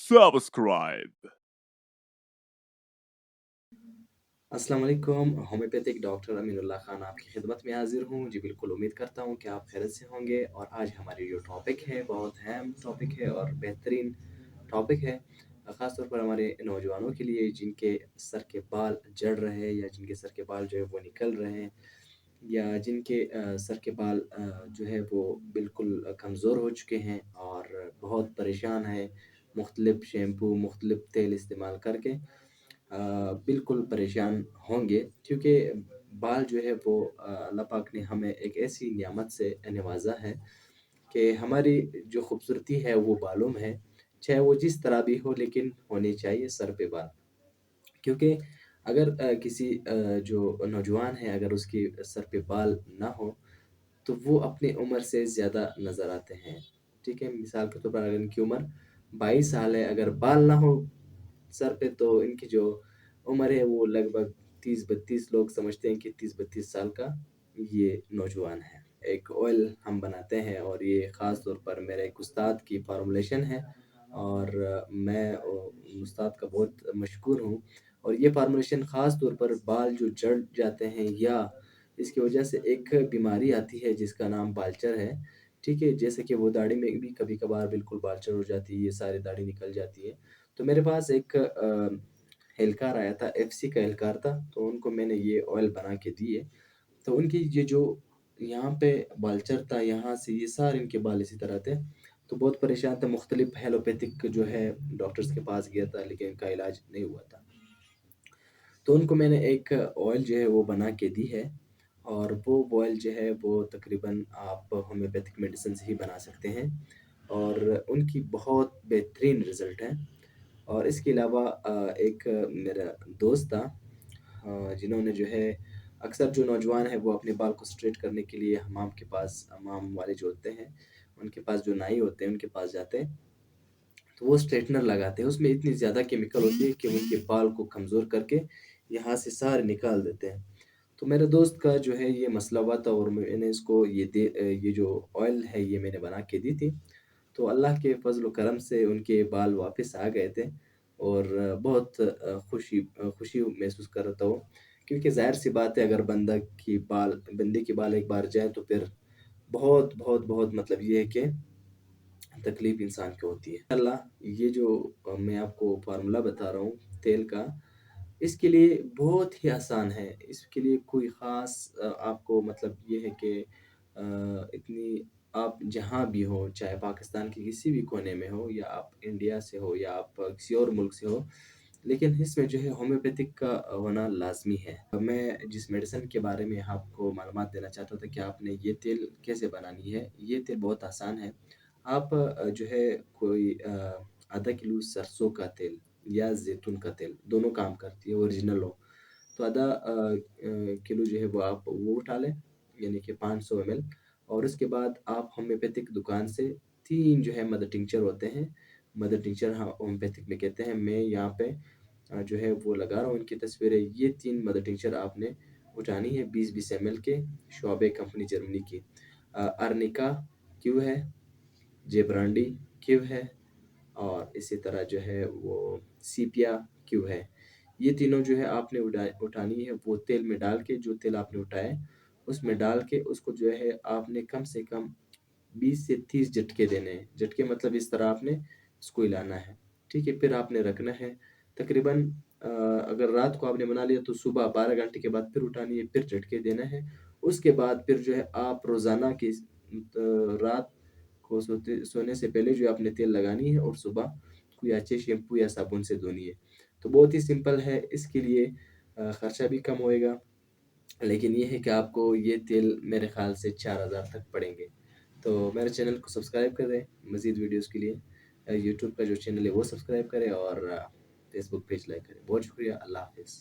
subscribe. अस्सलाम वालेकुम। Homeopathic doctor Aminullah Khan आपकी खिदमत में हाजिर हूँ। जी बिल्कुल, उम्मीद करता हूँ कि आप खैरियत से होंगे। और आज हमारी जो टॉपिक है बहुत अहम टॉपिक है और बेहतरीन टॉपिक है, ख़ास तौर पर हमारे नौजवानों के लिए जिनके सर के बाल झड़ रहे हैं या जिनके सर के बाल जो है वो निकल रहे हैं, या जिनके सर के बाल जो है वो बिल्कुल कमज़ोर हो चुके हैं और बहुत परेशान हैं मुख्तलिफ़ शैम्पू मुख्तलिफ़ तेल इस्तेमाल करके। बिल्कुल परेशान होंगे, क्योंकि बाल जो है वो अल्लाह पाक ने हमें एक ऐसी नियामत से नवाज़ा है कि हमारी जो खूबसूरती है वो बालों में है। चाहे वो जिस तरह भी हो, लेकिन होनी चाहिए सर पे बाल। क्योंकि अगर किसी जो नौजवान है, अगर उसकी सर पे बाल ना हो तो वो अपनी उम्र से ज़्यादा नज़र आते हैं। ठीक है? मिसाल के तौर पर अगर इनकी उम्र 22 साल है, अगर बाल ना हो सर पे, तो इनकी जो उम्र है वो लगभग 30-32, लोग समझते हैं कि 30-32 साल का ये नौजवान है। एक ऑयल हम बनाते हैं और ये ख़ास तौर पर मेरे एक उस्ताद की फ़ॉर्मूलेशन है, और मैं उस्ताद का बहुत मशकूर हूँ। और ये फ़ॉर्मूलेशन ख़ास तौर पर बाल जो झड़ जाते हैं या इसकी वजह से एक बीमारी आती है जिसका नाम बालचर है। ठीक है? जैसे कि वो दाढ़ी में भी कभी-कभार बिल्कुल बालचर हो जाती है, ये सारी दाढ़ी निकल जाती है। तो मेरे पास एक एहलकार आया था, एफसी का एहलकार था, तो उनको मैंने ये ऑयल बना के दिए। तो उनकी ये जो यहाँ पे बालचर था, यहाँ से ये सारे इनके बाल इसी तरह थे। तो बहुत परेशान थे, मुख्तलिफ एलोपैथिक जो है डॉक्टर्स के पास गया था, लेकिन इनका इलाज नहीं हुआ था। तो उनको मैंने एक ऑयल जो है वो बना के दी है, और वो ऑयल जो है वो तकरीबन आप होम्योपैथिक मेडिसिन से ही बना सकते हैं, और उनकी बहुत बेहतरीन रिज़ल्ट है। और इसके अलावा एक मेरा दोस्त था, जिन्होंने जो है अक्सर जो नौजवान है वो अपने बाल को स्ट्रेट करने के लिए हमाम के पास, हमाम वाले जो होते हैं उनके पास, जो नाई होते हैं उनके पास जाते हैं, तो वो स्ट्रेटनर लगाते हैं। उसमें इतनी ज़्यादा केमिकल होती है कि उनके बाल को कमज़ोर करके यहाँ से सारे निकाल देते हैं। तो मेरे दोस्त का जो है ये मसला हुआ था, और मैंने इसको ये जो ऑयल है ये मैंने बना के दी थी। तो अल्लाह के फ़ज़ल व करम से उनके बाल वापस आ गए थे, और बहुत खुशी महसूस कर रहा था वो। क्योंकि ज़ाहिर-सी बात है, अगर बंदे के बाल एक बार जाएँ तो फिर बहुत, बहुत, बहुत मतलब ये है कि तकलीफ़ इंसान को होती है। अल्लाह, ये जो मैं आपको फ़ॉर्मूला बता रहा हूँ तेल का, इसके लिए बहुत ही आसान है। इसके लिए कोई ख़ास आपको मतलब ये है कि इतनी आप जहाँ भी हो, चाहे पाकिस्तान के किसी भी कोने में हो, या आप इंडिया से हो, या आप किसी और मुल्क से हो, लेकिन इसमें जो है होम्योपैथिक का होना लाज़मी है। मैं जिस मेडिसिन के बारे में आपको मालूमात देना चाहता था कि आपने ये तेल कैसे बनानी है, ये तेल बहुत आसान है। आप जो है कोई आधा किलो सरसों का तेल या ज़ैतून का तेल, दोनों काम करती है, ओरिजिनल हो। तो आधा किलो जो है वो आप वो उठा लें, यानी कि 500 एमएल। और उसके बाद आप होम्योपैथिक दुकान से 3 जो है मदर टिंचर होते हैं, मदर टिंचर हाँ, होम्योपैथिक में कहते हैं। मैं यहाँ पे जो है वो लगा रहा हूँ इनकी तस्वीरें। ये 3 मदर टिंचर आपने उठानी है, 20-20 एमएल के, शॉबे कंपनी जर्मनी की। अर्निका क्यू है, जेब्रांडी क्यू है, और इसी तरह जो है वो सीपिया क्यू है। ये तीनों जो है आपने उठानी है, वो तेल में डाल के, जो तेल आपने उठाया है, उसमें डाल के उसको जो है आपने कम से कम 20 से 30 झटके देने हैं। झटके मतलब इस तरह आपने इसको हिलाना है, ठीक है? फिर आपने रखना है तकरीबन अगर रात को आपने बना लिया तो सुबह 12 घंटे के बाद फिर उठानी है, फिर झटके देना है। उसके बाद फिर जो है आप रोज़ाना की रात को सोने से पहले जो है आपने तेल लगानी है, और सुबह कोई अच्छे शैम्पू या साबुन से धोनी है। तो बहुत ही सिंपल है, इसके लिए खर्चा भी कम होएगा, लेकिन ये है कि आपको ये तेल मेरे ख़्याल से 4000 तक पड़ेंगे। तो मेरे चैनल को सब्सक्राइब कर दें मज़ीद वीडियोज़ के लिए। यूट्यूब का जो चैनल है वो सब्सक्राइब करें, और फेसबुक पेज लाइक करें। बहुत शुक्रिया, अल्लाह हाफ़िज़।